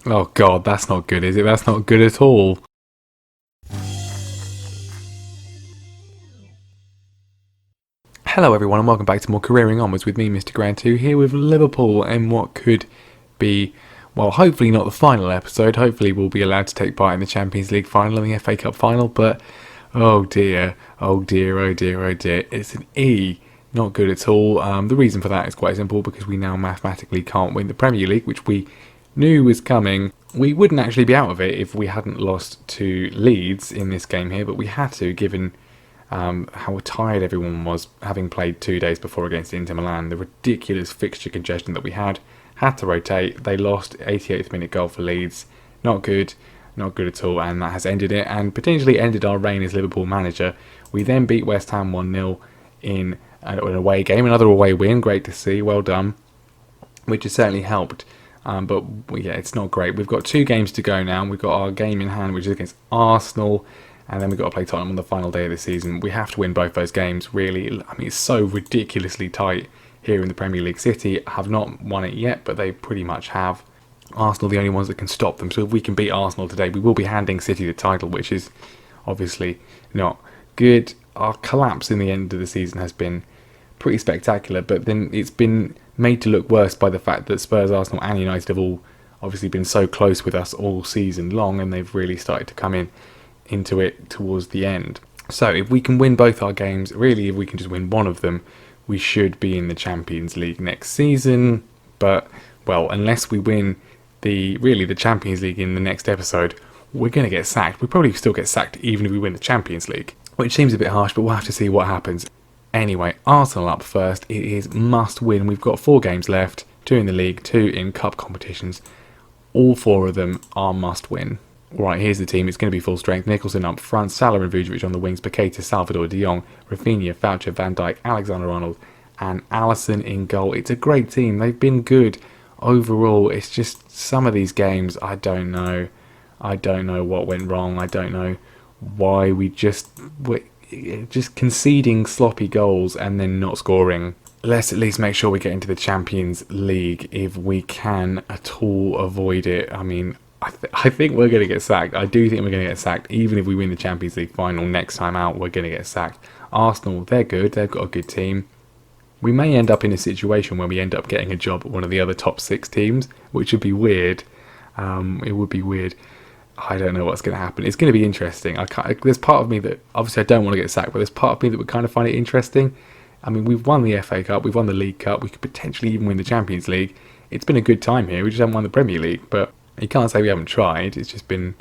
Oh God, that's not good, is it? That's not good at all. Hello everyone and welcome back to more Careering Onwards with me, Mr. Grand 2, here with Liverpool and what could be, well, hopefully not the final episode. Hopefully we'll be allowed to take part in the Champions League final and the FA Cup final, but oh dear, oh dear, oh dear, oh dear. It's an E. Not good at all. The reason for that is quite simple, because we now mathematically can't win the Premier League, which we knew was coming. We wouldn't actually be out of it if we hadn't lost to Leeds in this game here, but we had to, given how tired everyone was, having played 2 days before against Inter Milan. The ridiculous fixture congestion that we had to rotate. They lost 88th minute goal for Leeds. Not good at all, and that has ended it and potentially ended our reign as Liverpool manager. We then beat West Ham 1-0 in an away game, another away win. Great to see, well done, which has certainly helped. But yeah, it's not great. We've got 2 games to go now. We've got our game in hand, which is against Arsenal, and then we've got to play Tottenham on the final day of the season. We have to win both those games, really. I mean, it's so ridiculously tight here in the Premier League. City have not won it yet, but they pretty much have. Arsenal are the only ones that can stop them. So if we can beat Arsenal today, we will be handing City the title, which is obviously not good. Our collapse in the end of the season has been pretty spectacular, but then it's been made to look worse by the fact that Spurs, Arsenal and United have all obviously been so close with us all season long, and they've really started to come into it towards the end. So if we can win both our games, really if we can just win one of them, we should be in the Champions League next season. But, well, unless we win the Champions League in the next episode, we're going to get sacked. We probably still get sacked even if we win the Champions League, which seems a bit harsh, but we'll have to see what happens. Anyway, Arsenal up first. It is must win. We've got 4 games left, 2 in the league, 2 in cup competitions. All 4 of them are must win. Right, here's the team. It's going to be full strength. Nicholson up front, Salah and Vujovic on the wings, Paqueta, Salvador, De Jong, Rafinha, Foucher, Van Dijk, Alexander-Arnold and Alisson in goal. It's a great team. They've been good overall. It's just some of these games, I don't know. I don't know what went wrong. I don't know why we're just conceding sloppy goals and then not scoring. Let's at least make sure we get into the Champions League if we can at all avoid it. I mean, I think we're going to get sacked. I do think we're going to get sacked. Even if we win the Champions League final next time out, we're going to get sacked. Arsenal, they're good. They've got a good team. We may end up in a situation where we end up getting a job at one of the other top 6 teams, which would be weird. It would be weird. I don't know what's going to happen. It's going to be interesting. There's part of me that, obviously I don't want to get sacked, but there's part of me that would kind of find it interesting. I mean, we've won the FA Cup, we've won the League Cup, we could potentially even win the Champions League. It's been a good time here. We just haven't won the Premier League, but you can't say we haven't tried. It's just been,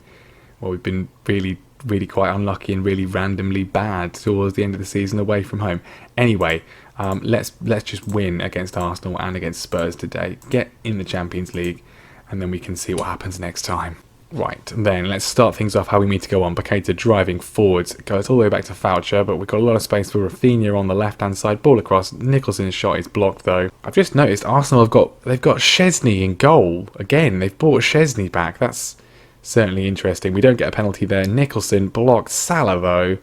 well, we've been really, really quite unlucky and really randomly bad towards the end of the season away from home. Anyway, let's just win against Arsenal and against Spurs today. Get in the Champions League, and then we can see what happens next time. Right, then let's start things off how we need to go on. Paqueta driving forwards, goes all the way back to Foucher, but we've got a lot of space for Rafinha on the left-hand side. Ball across, Nicholson's shot is blocked though. I've just noticed Arsenal they've got Szczesny in goal. Again, they've brought Szczesny back. That's certainly interesting. We don't get a penalty there. Nicholson blocked. Salah though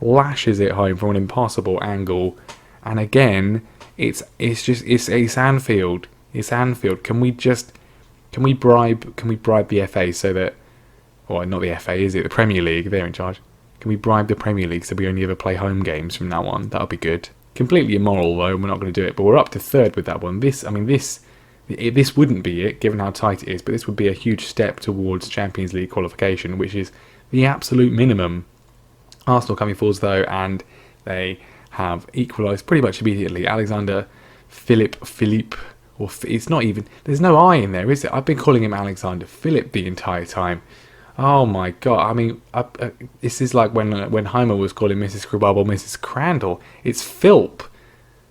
lashes it home from an impossible angle. And again, it's Anfield. It's Anfield. Can we bribe the FA so that, or not the FA, is it? The Premier League, they're in charge. Can we bribe the Premier League so we only ever play home games from now on? That'll be good. Completely immoral though, we're not going to do it, but we're up to 3rd with that one. This wouldn't be it, given how tight it is, but this would be a huge step towards Champions League qualification, which is the absolute minimum. Arsenal coming forwards though, and they have equalised pretty much immediately. Alexander Philippe, or it's not even, there's no I in there, is it? I've been calling him Alexander Philip the entire time. Oh my god, I mean, this is like when Heimer was calling Mrs. Krubable Mrs. Crandall. It's Philp.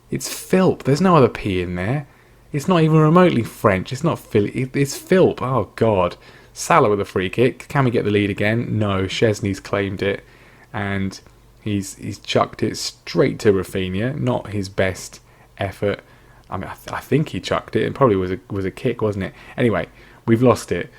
It's Philp. There's no other P in there. It's not even remotely French. It's not Philip. It's Philp. Oh god. Salah with a free kick. Can we get the lead again? No, Szczesny's claimed it. And he's chucked it straight to Rafinha. Not his best effort. I mean, I think he chucked it. It probably was a kick, wasn't it? Anyway, we've lost it.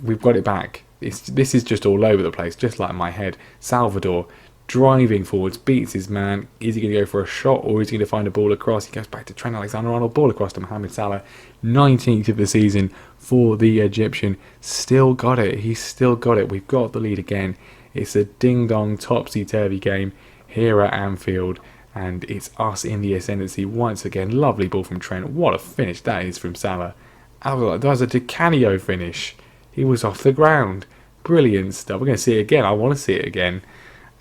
We've got it back. This is just all over the place, just like my head. Salvador driving forwards, beats his man. Is he going to go for a shot, or is he going to find a ball across? He goes back to Trent Alexander-Arnold, ball across to Mohamed Salah. 19th of the season for the Egyptian. Still got it. He's still got it. We've got the lead again. It's a ding-dong, topsy-turvy game here at Anfield, and it's us in the ascendancy once again. Lovely ball from Trent. What a finish that is from Salah. That was a Di Canio finish. He was off the ground. Brilliant stuff. We're going to see it again. I want to see it again.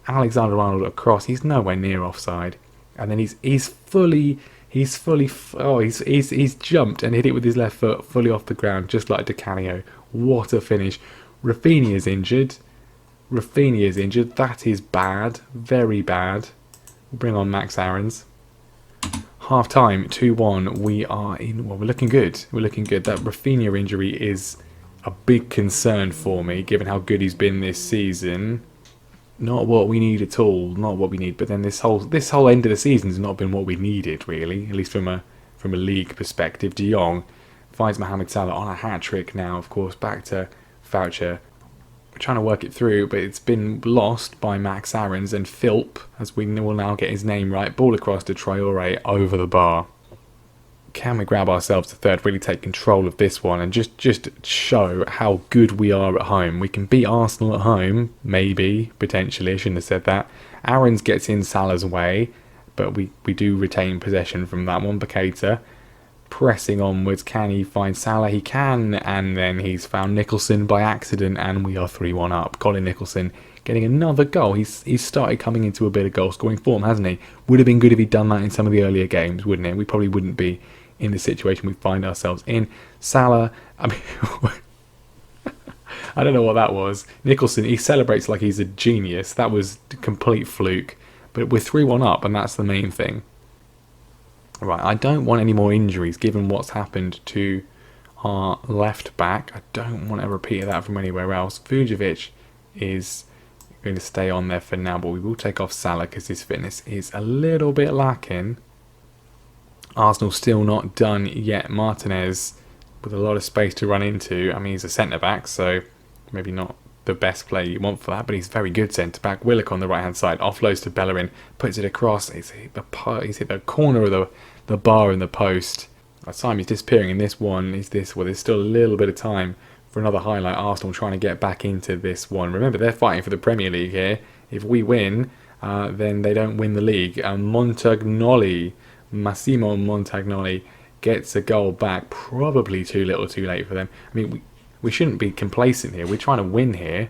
Alexander-Arnold across. He's nowhere near offside, and then he's jumped and hit it with his left foot fully off the ground, just like Di Canio. What a finish. Rafinha's injured. That is bad. Very bad. We'll bring on Max Aarons. Half time, 2-1. We're looking good. That Rafinha injury is a big concern for me, given how good he's been this season. Not what we need at all. Not what we need. But then this whole end of the season has not been what we needed, really. At least from a league perspective. De Jong finds Mohamed Salah on a hat trick now. Of course, back to Voucher. We're trying to work it through, but it's been lost by Max Aarons, and Philp, as we will now get his name right. Ball across to Traore over the bar. Can we grab ourselves a third, really take control of this one, and just show how good we are at home? We can beat Arsenal at home, maybe, potentially. I shouldn't have said that. Aarons gets in Salah's way, but we do retain possession from that one. Baketa pressing onwards. Can he find Salah? He can, and then he's found Nicholson by accident, and we are 3-1 up. Colin Nicholson getting another goal. He's started coming into a bit of goal scoring form, hasn't he? Would have been good if he'd done that in some of the earlier games, wouldn't it? We probably wouldn't be in the situation we find ourselves in. Salah, I mean, I don't know what that was. Nicholson, he celebrates like he's a genius. That was a complete fluke. But we're 3-1 up, and that's the main thing. Right, I don't want any more injuries, given what's happened to our left back. I don't want a repeat of that from anywhere else. Vujovic is going to stay on there for now, but we will take off Salah because his fitness is a little bit lacking. Arsenal still not done yet. Martinez with a lot of space to run into. I mean, he's a centre-back, so maybe not the best player you want for that, but he's very good centre-back. Willock on the right-hand side, offloads to Bellerin, puts it across. He's hit the corner of the bar in the post. Simon's disappearing in this one. Well, there's still a little bit of time for another highlight. Arsenal trying to get back into this one. Remember, they're fighting for the Premier League here. If we win, then they don't win the league. Massimo Montagnoli gets a goal back. Probably too little too late for them. I mean, we shouldn't be complacent here. We're trying to win here.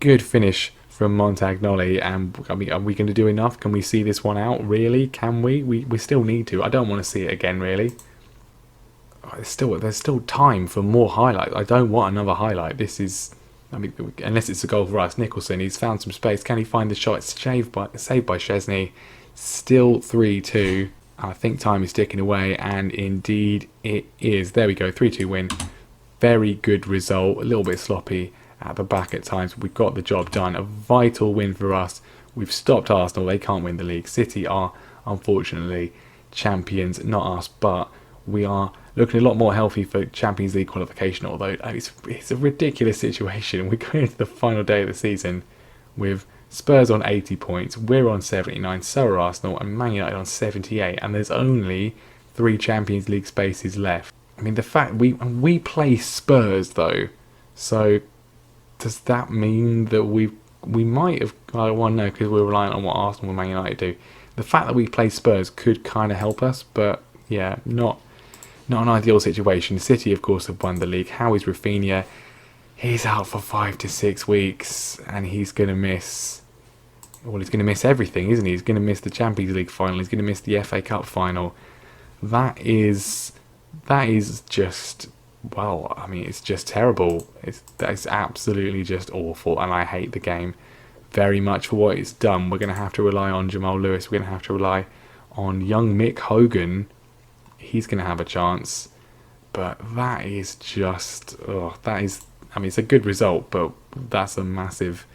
Good finish from Montagnoli. And I mean, are we going to do enough? Can we see this one out? Really? Can we? We still need to. I don't want to see it again, really. There's still time for more highlights. I don't want another highlight. This is, I mean, unless it's a goal for us. Nicholson, he's found some space. Can he find the shot? It's saved by Szczesny. Still 3-2. I think time is ticking away, and indeed it is. There we go, 3-2 win. Very good result. A little bit sloppy at the back at times, but we've got the job done. A vital win for us. We've stopped Arsenal. They can't win the league. City are, unfortunately, champions. Not us, but we are looking a lot more healthy for Champions League qualification, although it's a ridiculous situation. We're going into the final day of the season with Spurs on 80 points, we're on 79, so are Arsenal, and Man United on 78, and there's only 3 Champions League spaces left. I mean, the fact we play Spurs though, so does that mean that we might have? I don't want to know, because we're reliant on what Arsenal and Man United do. The fact that we play Spurs could kind of help us, but yeah, not an ideal situation. City, of course, have won the league. How is Rafinha? He's out for 5 to 6 weeks, and he's going to miss. Well, he's going to miss everything, isn't he? He's going to miss the Champions League final. He's going to miss the FA Cup final. That is just, well, I mean, it's just terrible. That is absolutely just awful, and I hate the game very much for what it's done. We're going to have to rely on Jamal Lewis. We're going to have to rely on young Mick Hogan. He's going to have a chance, but that is just, I mean, it's a good result, but that's a massive,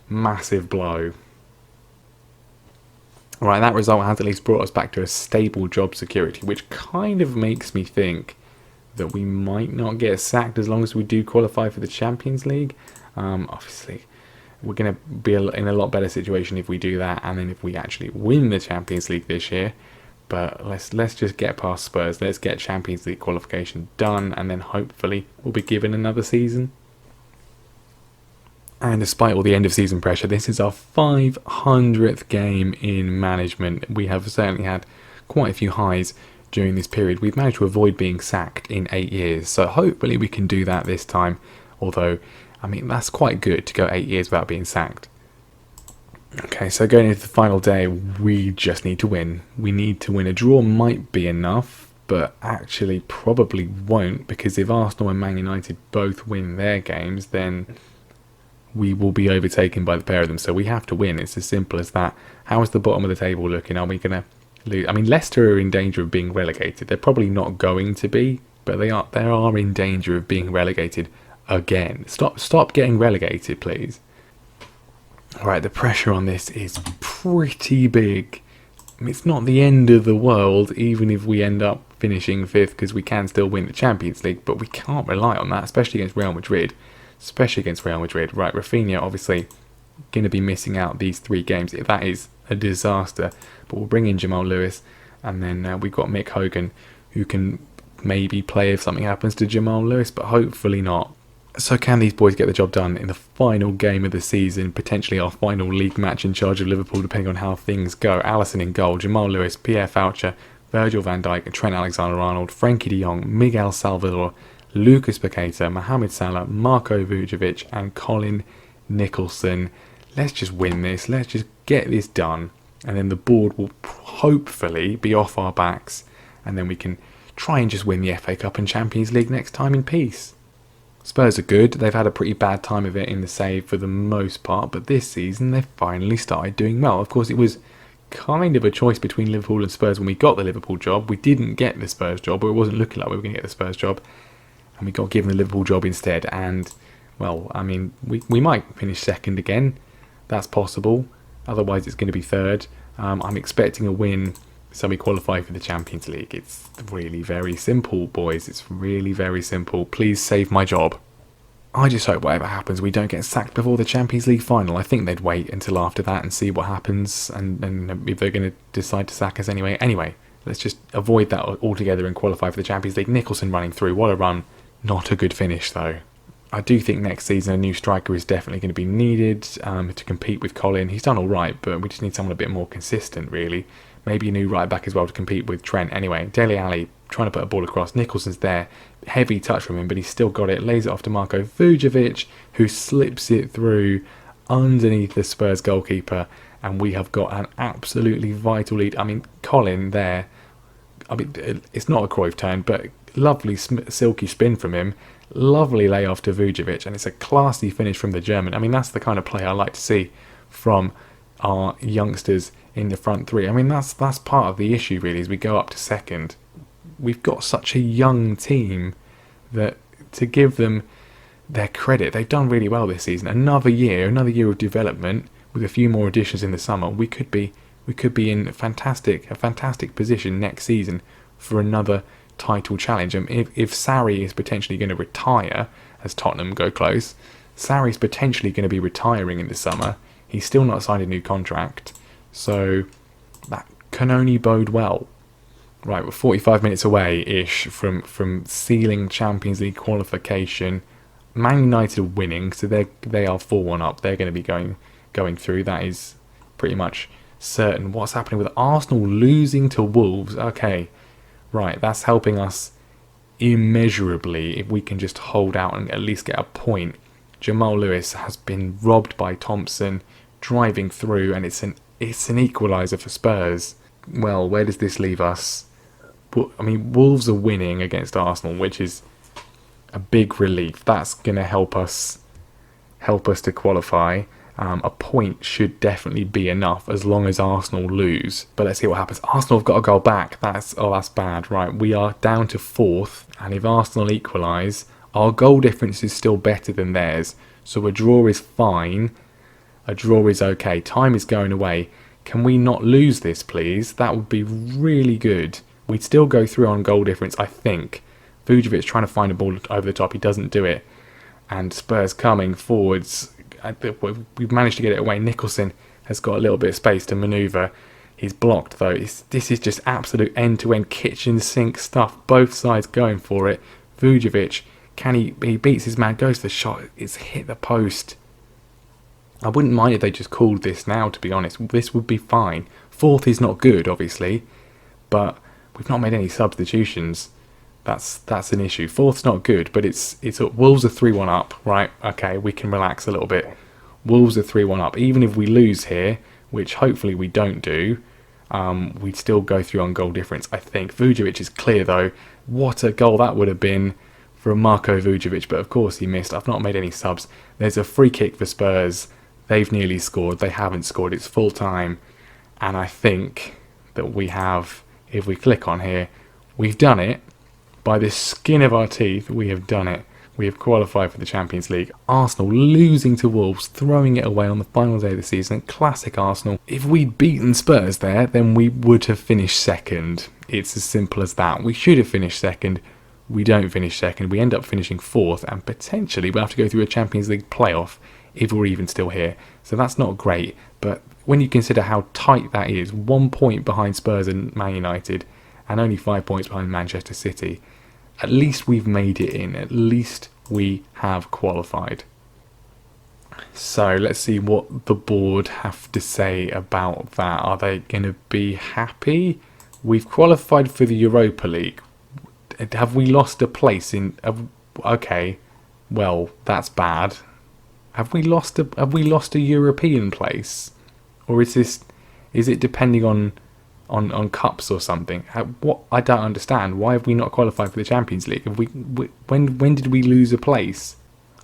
massive blow. Right, that result has at least brought us back to a stable job security, which kind of makes me think that we might not get sacked as long as we do qualify for the Champions League. Obviously, We're going to be in a lot better situation if we do that, and then if we actually win the Champions League this year. But let's just get past Spurs. Let's get Champions League qualification done, and then hopefully we'll be given another season. And despite all the end of season pressure, this is our 500th game in management. We have certainly had quite a few highs during this period. We've managed to avoid being sacked in 8 years, so hopefully we can do that this time. Although, I mean, that's quite good to go 8 years without being sacked. Okay, so going into the final day, we just need to win. We need to win. A draw might be enough, but actually probably won't, because if Arsenal and Man United both win their games, then we will be overtaken by the pair of them. So we have to win. It's as simple as that. How is the bottom of the table looking? Are we going to lose? I mean, Leicester are in danger of being relegated. They're probably not going to be, but they are in danger of being relegated again. Stop getting relegated, please. Alright, the pressure on this is pretty big. I mean, it's not the end of the world, even if we end up finishing 5th, because we can still win the Champions League, but we can't rely on that, especially against Real Madrid. Right, Rafinha obviously going to be missing out these 3 games. That is a disaster. But we'll bring in Jamal Lewis, and then we've got Mick Hogan, who can maybe play if something happens to Jamal Lewis, but hopefully not. So can these boys get the job done in the final game of the season, potentially our final league match in charge of Liverpool, depending on how things go? Alisson in goal, Jamal Lewis, Pierre Foucher, Virgil van Dijk, Trent Alexander-Arnold, Frankie de Jong, Miguel Salvador, Lucas Paqueta, Mohamed Salah, Marco Vujovic and Colin Nicholson. Let's just win this. Let's just get this done. And then the board will hopefully be off our backs. And then we can try and just win the FA Cup and Champions League next time in peace. Spurs are good. They've had a pretty bad time of it in the save for the most part. But this season they've finally started doing well. Of course, it was kind of a choice between Liverpool and Spurs when we got the Liverpool job. We didn't get the Spurs job, or it wasn't looking like we were going to get the Spurs job. And we got given the Liverpool job instead. And, well, I mean, we might finish 2nd again. That's possible. Otherwise, it's going to be 3rd. I'm expecting a win, so we qualify for the Champions League. It's really very simple, boys. It's really very simple. Please save my job. I just hope whatever happens, we don't get sacked before the Champions League final. I think they'd wait until after that and see what happens. And if they're going to decide to sack us anyway. Anyway, let's just avoid that altogether and qualify for the Champions League. Nicholson running through. What a run. Not a good finish, though. I do think next season a new striker is definitely going to be needed to compete with Colin. He's done all right, but we just need someone a bit more consistent, really. Maybe a new right back as well to compete with Trent. Anyway, Dele Alli trying to put a ball across. Nicholson's there. Heavy touch from him, but he's still got it. Lays it off to Marco Vujovic, who slips it through underneath the Spurs goalkeeper. And we have got an absolutely vital lead. I mean, Colin there, I mean, it's not a Cruyff turn, but lovely silky spin from him. Lovely layoff to Vujovic, and it's a classy finish from the German. I mean, that's the kind of play I like to see from our youngsters in the front 3. I mean, that's part of the issue, really, as we go up to 2nd. We've got such a young team that, to give them their credit, they've done really well this season. Another year of development with a few more additions in the summer. We could be in a fantastic position next season for another title challenge. And if Sarri is potentially going to retire as Tottenham go close, Sarri's potentially going to be retiring in the summer. He's still not signed a new contract, so that can only bode well. Right, we're 45 minutes away-ish from sealing Champions League qualification. Man United are winning, so they are 4-1 up. They're going to be going through. That is pretty much certain. What's happening with Arsenal losing to Wolves? Okay, right, that's helping us immeasurably if we can just hold out and at least get a point. Jamal Lewis has been robbed by Thompson, driving through, and it's an equaliser for Spurs. Well, where does this leave us? I mean, Wolves are winning against Arsenal, which is a big relief. That's going to help us to qualify. A point should definitely be enough as long as Arsenal lose. But let's see what happens. Arsenal have got a goal back. That's bad. Right, we are down to 4th, and if Arsenal equalise, our goal difference is still better than theirs. So a draw is fine. A draw is okay. Time is going away. Can we not lose this, please? That would be really good. We'd still go through on goal difference, I think. Vujovic trying to find a ball over the top. He doesn't do it. And Spurs coming forwards. we've managed to get it away. Nicholson has got a little bit of space to manoeuvre. He's blocked though. This is just absolute end-to-end kitchen sink stuff. Both sides going for it. Vujovic, he beats his man, goes for the shot. It's hit the post. I wouldn't mind if they just called this now, to be honest. This would be fine. Fourth is not good, obviously, but we've not made any substitutions. That's an issue. Fourth's not good, but it's Wolves are 3-1 up, right? Okay, we can relax a little bit. Wolves are 3-1 up. Even if we lose here, which hopefully we don't do, we'd still go through on goal difference, I think. Vujovic is clear, though. What a goal that would have been for Marko Vujovic, but of course he missed. I've not made any subs. There's a free kick for Spurs. They've nearly scored. They haven't scored. It's full time. And I think that we have, if we click on here, we've done it. By the skin of our teeth, we have done it. We have qualified for the Champions League. Arsenal losing to Wolves, throwing it away on the final day of the season. Classic Arsenal. If we'd beaten Spurs there, then we would have finished second. It's as simple as that. We should have finished second. We don't finish second. We end up finishing fourth, and potentially we'll have to go through a Champions League playoff if we're even still here. So that's not great. But when you consider how tight that is, 1 point behind Spurs and Man United, and only 5 points behind Manchester City, at least we've made it in. At least we have qualified. So let's see what the board have to say about that. Are they going to be happy? We've qualified for the Europa League. Have we lost a place in? Okay, well that's bad. Have we lost a European place, or is it depending on cups or something? What I don't understand. Why have we not qualified for the Champions League? When did we lose a place?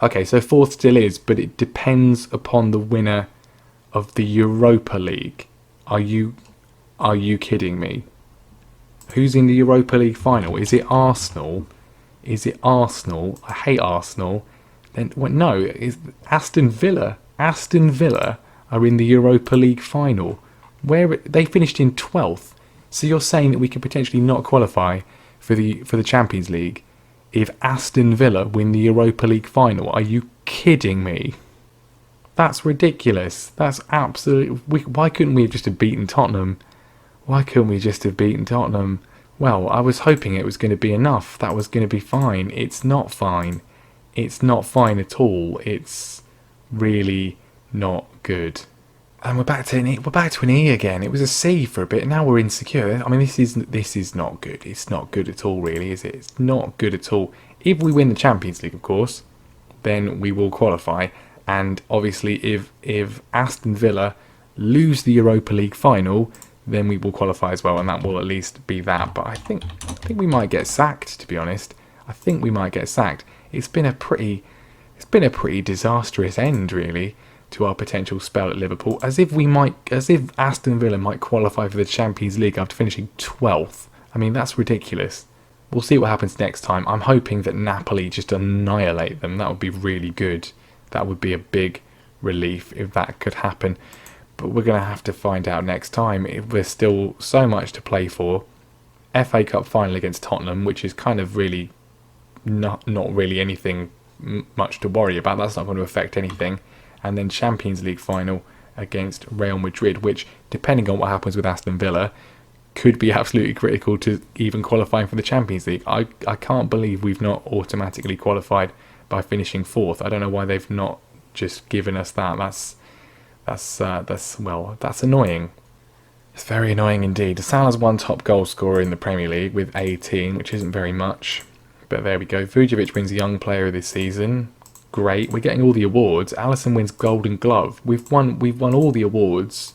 Okay, so fourth still is, but it depends upon the winner of the Europa League. Are you kidding me? Who's in the Europa League final? Is it Arsenal? I hate Arsenal. Then no, it's Aston Villa. Aston Villa are in the Europa League final, where they finished in 12th. So you're saying that we could potentially not qualify for the Champions League if Aston Villa win the Europa League final? Are you kidding me? That's ridiculous. That's absolutely. Why couldn't we have just have beaten Tottenham? Why couldn't we just have beaten Tottenham? Well, I was hoping it was going to be enough. That was going to be fine. It's not fine. It's not fine at all. It's really not good. And we're back to an E again. It was a C for a bit. Now we're insecure. I mean, this is not good. It's not good at all, really, is it? It's not good at all. If we win the Champions League, of course, then we will qualify. And obviously, if Aston Villa lose the Europa League final, then we will qualify as well, and that will at least be that. But I think we might get sacked, to be honest. I think we might get sacked. It's been a pretty disastrous end, really, to our potential spell at Liverpool. As if Aston Villa might qualify for the Champions League after finishing 12th. I mean, that's ridiculous. We'll see what happens next time. I'm hoping that Napoli just annihilate them. That would be really good. That would be a big relief if that could happen. But we're going to have to find out next time. There's still so much to play for. FA Cup final against Tottenham, which is kind of really not really anything much to worry about. That's not going to affect anything. And then Champions League final against Real Madrid, which, depending on what happens with Aston Villa, could be absolutely critical to even qualifying for the Champions League. I can't believe we've not automatically qualified by finishing fourth. I don't know why they've not just given us that. That's annoying. It's very annoying indeed. Salah's one top goal scorer in the Premier League with 18, which isn't very much. But there we go. Vujovic wins Young Player of this season. Great. We're getting all the awards. Alisson wins Golden Glove. We've won all the awards.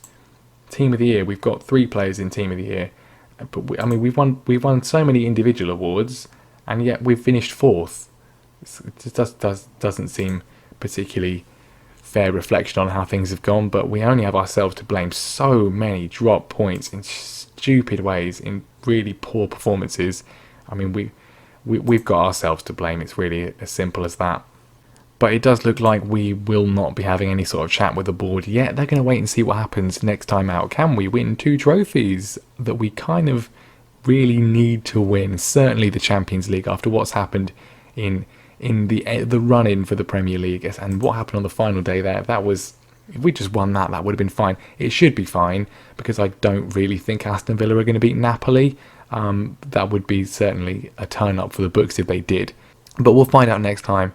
Team of the Year. We've got 3 players in Team of the Year. But we've won so many individual awards, and yet we've finished fourth. It just doesn't seem particularly fair reflection on how things have gone, but we only have ourselves to blame. So many drop points in stupid ways, in really poor performances. I mean, we've got ourselves to blame. It's really as simple as that. But it does look like we will not be having any sort of chat with the board yet. They're going to wait and see what happens next time out. Can we win 2 trophies that we kind of really need to win? Certainly the Champions League, after what's happened in in the run-in for the Premier League, and what happened on the final day there, if we just won that would have been fine. It should be fine, because I don't really think Aston Villa are going to beat Napoli. That would be certainly a turn up for the books if they did. But we'll find out next time.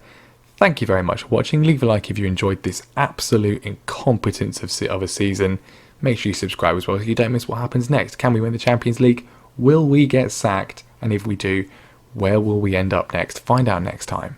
Thank you very much for watching. Leave a like if you enjoyed this absolute incompetence of a season. Make sure you subscribe as well so you don't miss what happens next. Can we win the Champions League? Will we get sacked? And if we do, where will we end up next? Find out next time.